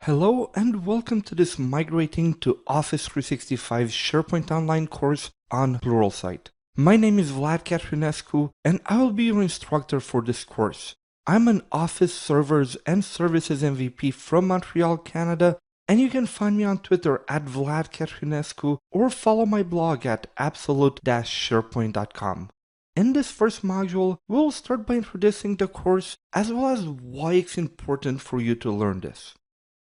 Hello and welcome to this Migrating to Office 365 SharePoint Online course on Pluralsight. My name is Vlad Catrinescu and I will be your instructor for this course. I'm an Office Servers and Services MVP from Montreal, Canada, and you can find me on Twitter at Vlad Catrinescu or follow my blog at absolute-sharepoint.com. In this first module, we'll start by introducing the course as well as why it's important for you to learn this.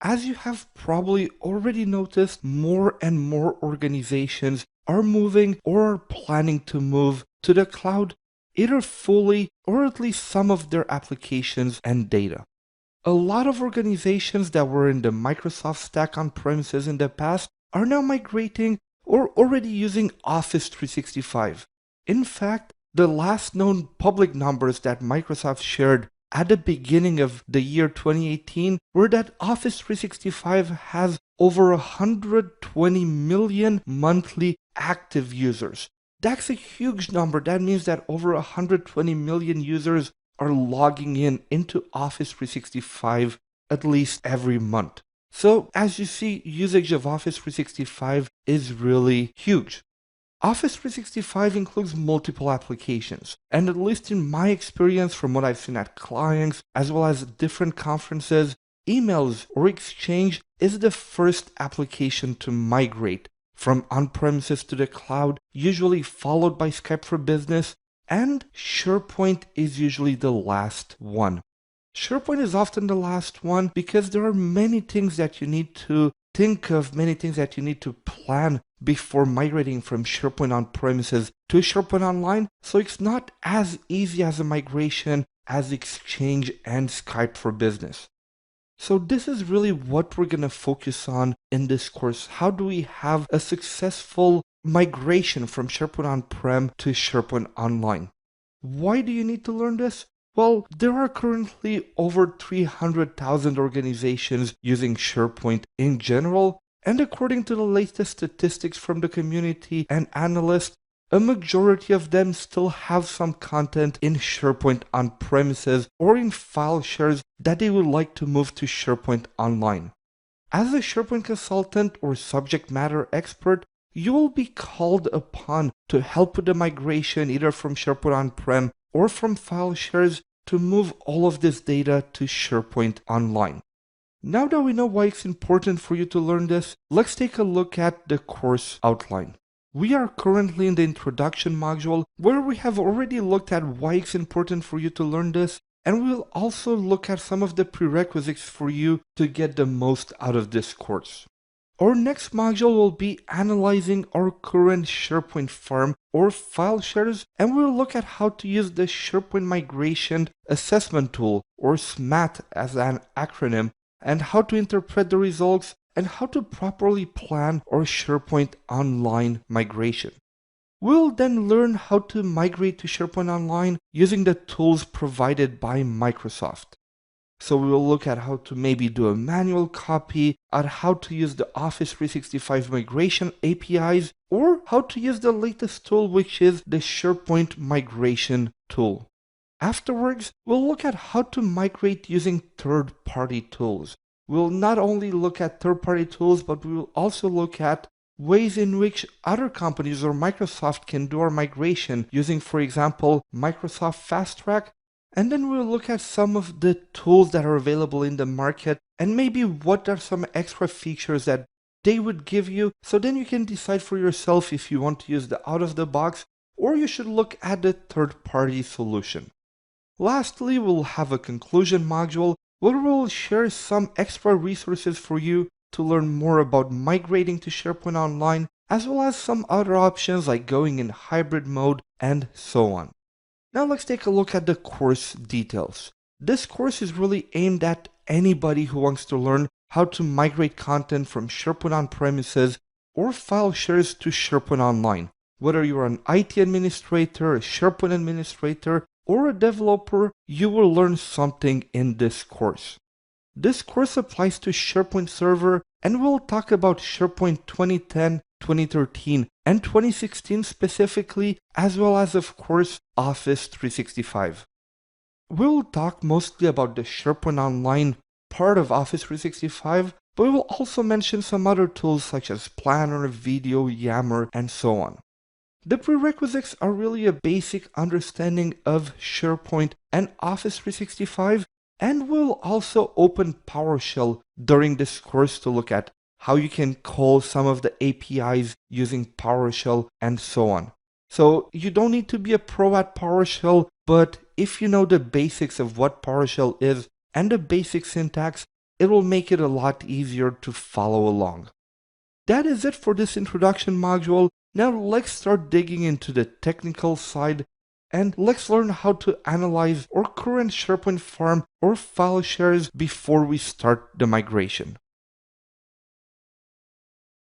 As you have probably already noticed, more and more organizations are moving or are planning to move to the cloud, either fully or at least some of their applications and data. A lot of organizations that were in the Microsoft stack on premises in the past are now migrating or already using Office 365. In fact, the last known public numbers that Microsoft shared at the beginning of the year 2018 were that Office 365 has over 120 million monthly active users. That's a huge number. That means that over 120 million users are logging into Office 365 at least every month. So as you see, usage of Office 365 is really huge. Office 365 includes multiple applications, and at least in my experience from what I've seen at clients, as well as different conferences, emails or Exchange is the first application to migrate from on-premises to the cloud, usually followed by Skype for Business, and SharePoint is usually the last one. SharePoint is often the last one because there are many things that you need to think of, many things that you need to plan before migrating from SharePoint on-premises to SharePoint Online, so it's not as easy as a migration as Exchange and Skype for Business. So this is really what we're going to focus on in this course. How do we have a successful migration from SharePoint on-prem to SharePoint Online? Why do you need to learn this? Well, there are currently over 300,000 organizations using SharePoint in general, and according to the latest statistics from the community and analysts, a majority of them still have some content in SharePoint on-premises or in file shares that they would like to move to SharePoint Online. As a SharePoint consultant or subject matter expert, you will be called upon to help with the migration either from SharePoint on-prem or from file shares to move all of this data to SharePoint Online. Now that we know why it's important for you to learn this, let's take a look at the course outline. We are currently in the introduction module where we have already looked at why it's important for you to learn this, and we'll also look at some of the prerequisites for you to get the most out of this course. Our next module will be analyzing our current SharePoint farm or file shares, and we'll look at how to use the SharePoint Migration Assessment Tool, or SMAT as an acronym, and how to interpret the results and how to properly plan our SharePoint Online migration. We'll then learn how to migrate to SharePoint Online using the tools provided by Microsoft. So we will look at how to maybe do a manual copy, at how to use the Office 365 migration APIs, or how to use the latest tool, which is the SharePoint Migration Tool. Afterwards, we'll look at how to migrate using third-party tools. We'll not only look at third-party tools, but we will also look at ways in which other companies or Microsoft can do our migration using, for example, Microsoft Fast Track. And then we'll look at some of the tools that are available in the market and maybe what are some extra features that they would give you, so then you can decide for yourself if you want to use the out-of-the-box or you should look at the third-party solution. Lastly, we'll have a conclusion module where we'll share some extra resources for you to learn more about migrating to SharePoint Online, as well as some other options like going in hybrid mode and so on. Now let's take a look at the course details. This course is really aimed at anybody who wants to learn how to migrate content from SharePoint on-premises or file shares to SharePoint Online. Whether you're an IT administrator, a SharePoint administrator, or a developer, you will learn something in this course. This course applies to SharePoint Server, and we'll talk about SharePoint 2010, 2013, and 2016 specifically, as well as, of course, Office 365. We'll talk mostly about the SharePoint Online part of Office 365, but we will also mention some other tools such as Planner, Video, Yammer, and so on. The prerequisites are really a basic understanding of SharePoint and Office 365, and we'll also open PowerShell during this course to look at how you can call some of the APIs using PowerShell and so on. So you don't need to be a pro at PowerShell, but if you know the basics of what PowerShell is and the basic syntax, it will make it a lot easier to follow along. That is it for this introduction module. Now let's start digging into the technical side and let's learn how to analyze our current SharePoint farm or file shares before we start the migration.